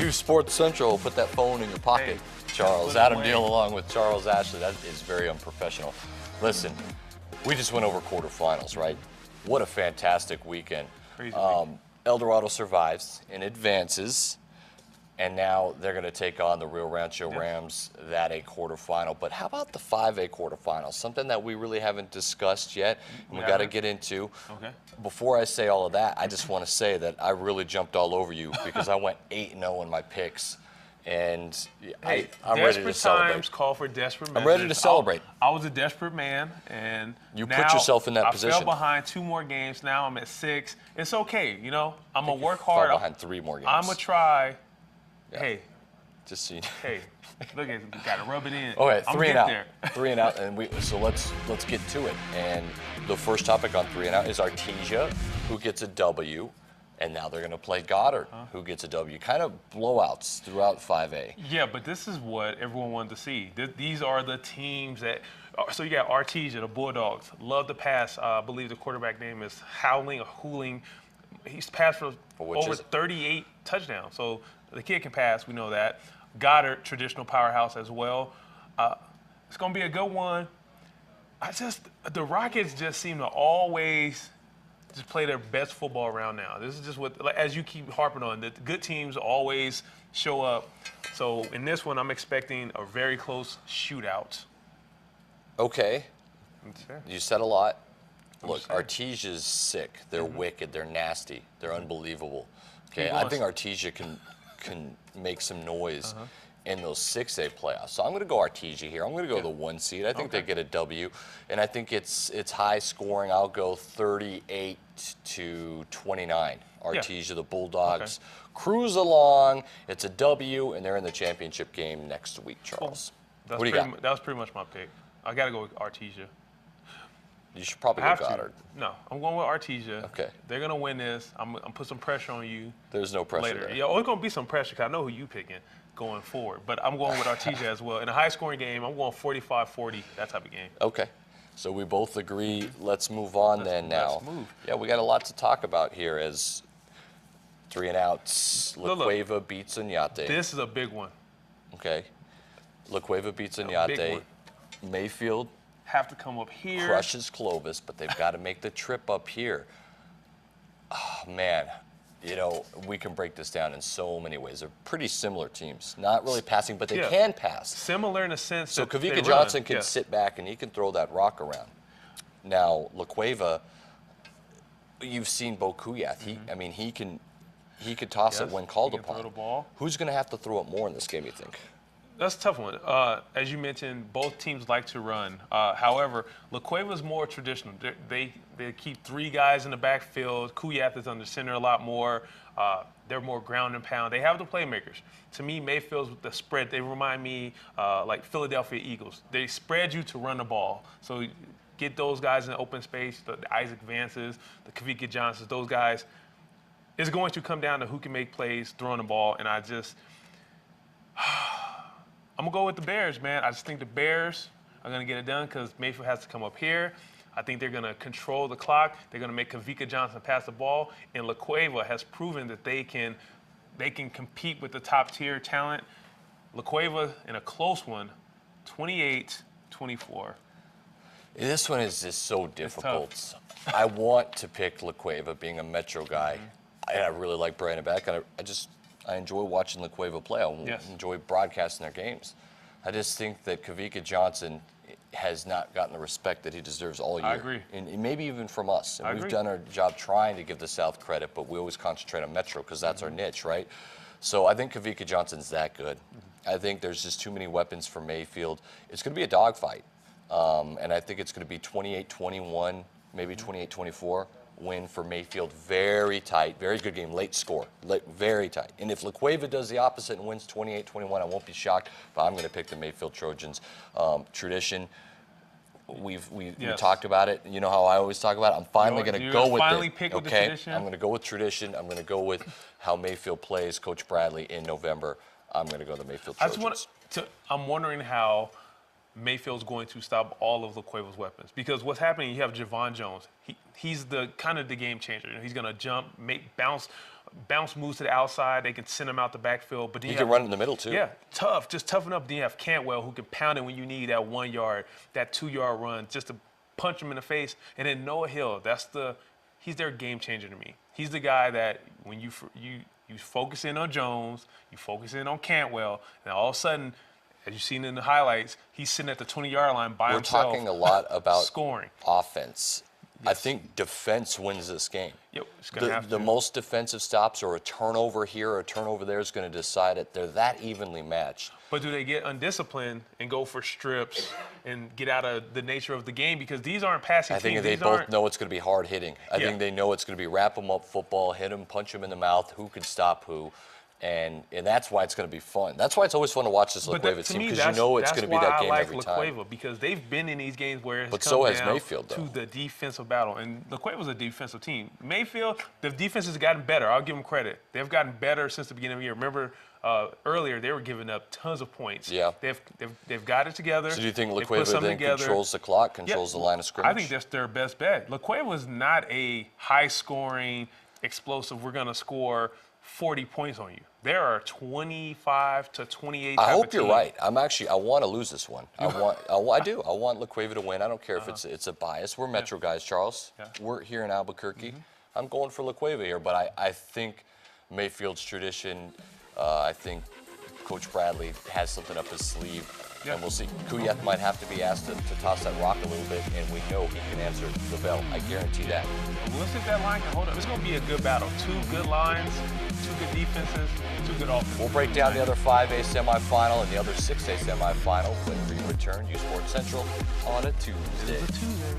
uSports Central. Put that phone in your pocket, Charles. Adam Deal along with Charles Ashley. That is very unprofessional. Listen, we just went over quarterfinals, right? What a fantastic weekend. Crazy weekend. El Dorado survives and advances, and now they're going to take on the Rio Rancho Rams, that a quarterfinal. But how about the 5A quarterfinals? Something that we really haven't discussed yet, and we got to get into. Okay. Before I say all of that, I just want to say that I really jumped all over you because I went 8-0 in my picks, and Hey, I'm ready to desperate celebrate. times call for desperate measures. I'm ready to celebrate. I was a desperate man, and You now put yourself in that position. I fell behind 2 more games. Now I'm at 6. It's okay, you know. I'm gonna work Fell hard. behind 3 more games. I'm gonna try. Yeah. Hey, Just see. hey, look at you gotta rub it in. All right, I'm 3 and gonna out. get there. 3 and out, and so let's get to it. And the first topic on 3 and out is Artesia, who gets a W, and now they're going to play Goddard, who gets a W. Kind of blowouts throughout 5A. Yeah, but this is what everyone wanted to see. These are the teams that. So you got Artesia, the Bulldogs, love to pass. I believe the quarterback name is Hooling. He's passed for over 38 touchdowns. So the kid can pass. We know that. Goddard, traditional powerhouse as well. It's going to be a good one. The Rockets just seem to always just play their best football around now. This is just what, like, as you keep harping on, the good teams always show up. So in this one, I'm expecting a very close shootout. Okay. You said a lot. Look, saying. Artesia's sick. They're wicked. They're nasty. They're unbelievable. Okay, Keep I going. think Artesia can make some noise in those 6A playoffs. So I'm going to go Artesia here. I'm going to go the 1 seed. I think they get a W, and I think it's high scoring. I'll go 38-29. Artesia, the Bulldogs, cruise along. It's a W, and they're in the championship game next week, Charles. That's What do you got? That was pretty much my pick. I got to go with Artesia. You should probably I go have Goddard. to. No, I'm going with Artesia. Okay. They're going to win this. I'm going to put some pressure on you There's no pressure later. there. Yeah, there's going to be some pressure because I know who you picking going forward. But I'm going with Artesia as well. In a high-scoring game, I'm going 45-40, that type of game. Okay. So we both agree. Let's move on now. let's move. Yeah, we got a lot to talk about here as 3 and outs. La Look. Cueva beats Oñate. This is a big one. Okay. La Cueva beats big Oñate. one. Mayfield Have to come up here. crushes Clovis, but they've got to make the trip up here. Oh, man. You know, we can break this down in so many ways. They're pretty similar teams. Not really passing, but they can pass. Similar in a sense So that they Kavika run. Johnson can Yes. sit back and he can throw that rock around. Now, La Cueva, you've seen Bo Kuyath. He can toss it when called he can upon. throw the ball. Who's going to have to throw it more in this game, you think? That's a tough one. As you mentioned, both teams like to run. However, La Cueva's more traditional. They keep 3 guys in the backfield. Kuyath is under center a lot more. They're more ground and pound. They have the playmakers. To me, Mayfield's with the spread. They remind me like Philadelphia Eagles. They spread you to run the ball. So get those guys in open space, the Isaac Vances, the Kavika Johnsons, those guys. It's going to come down to who can make plays throwing the ball, and I'm going to go with the Bears, man. I just think the Bears are going to get it done because Mayfield has to come up here. I think they're going to control the clock. They're going to make Kavika Johnson pass the ball. And La Cueva has proven that they can compete with the top-tier talent. La Cueva, in a close one, 28-24. This one is just so difficult. I want to pick La Cueva, being a Metro guy. And I really like Brandon Beck. And I enjoy watching La Cueva play. I enjoy broadcasting their games. I just think that Kavika Johnson has not gotten the respect that he deserves all year. I agree. And maybe even from us. And I we've agree. done our job trying to give the South credit, but we always concentrate on Metro because that's our niche, right? So I think Kavika Johnson's that good. I think there's just too many weapons for Mayfield. It's going to be a dogfight. And I think it's going to be 28-21, maybe 28-24 win for Mayfield. Very tight, very good game, late score, very tight. And if La Cueva does the opposite and wins 28-21, I won't be shocked, but I'm going to pick the Mayfield Trojans. Tradition, we talked about it. You know how I always talk about it? I'm finally going to go with it. With the tradition? I'm going to go with tradition. I'm going to go with how Mayfield plays Coach Bradley in November. I'm going to go the Mayfield Trojans. I'm wondering how Mayfield's going to stop all of La Cueva's weapons. Because what's happening, you have Javon Jones. He's the kind of the game changer. He's going to jump, bounce bounce moves to the outside. They can send him out the backfield. But then He you can have, run in the middle too. Yeah, tough. Just tough enough. Then you have Cantwell, who can pound it when you need that 1 yard, that 2 yard run, just to punch him in the face. And then Noah Hill, he's their game changer to me. He's the guy that when you focus in on Jones, you focus in on Cantwell, and all of a sudden, as you've seen in the highlights, he's sitting at the 20-yard line by himself. We're talking a lot about scoring. Offense. I think defense wins this game. Yep, it's gonna have to. The most defensive stops or a turnover here or a turnover there is going to decide it. They're that evenly matched. But do they get undisciplined and go for strips and get out of the nature of the game? Because these aren't passing I think teams. they These both aren't, know it's going to be hard hitting. I Yeah. think they know it's going to be wrap 'em up football, hit 'em, punch 'em in the mouth, who can stop who. And that's why it's going to be fun. That's why it's always fun to watch this But LaQueva to team, me, because you know it's that's going to be that game why I every like time. LaQueva, because they've been in these games where it's But come so has down Mayfield, though. to the defensive battle. And LaQueva's a defensive team. Mayfield, the defense has gotten better. I'll give them credit. They've gotten better since the beginning of the year. Remember, earlier they were giving up tons of points. Yeah. They've got it together. So do you think They've put LaQueva something then together. controls the clock, controls the line of scrimmage? I think that's their best bet. LaQueva's not a high-scoring, explosive, we're going to score 40 points on you. There are 25 to 28 I type hope of you're teams. right. I want to lose this one. I do. I want LaQueva to win. I don't care if it's a bias. We're Metro guys, Charles. Yeah. We're here in Albuquerque. I'm going for LaQueva here, but I think Mayfield's tradition. I think Coach Bradley has something up his sleeve. Yeah. And we'll see. Kuyeth might have to be asked to toss that rock a little bit, and we know he can answer the bell. I guarantee that. We'll see if that line can hold up. It's going to be a good battle. Two good lines, two good defenses, two good offenses. We'll break down the other 5A semifinal and the other 6A semifinal when we return. uSports Central on a Tuesday. It's a Tuesday.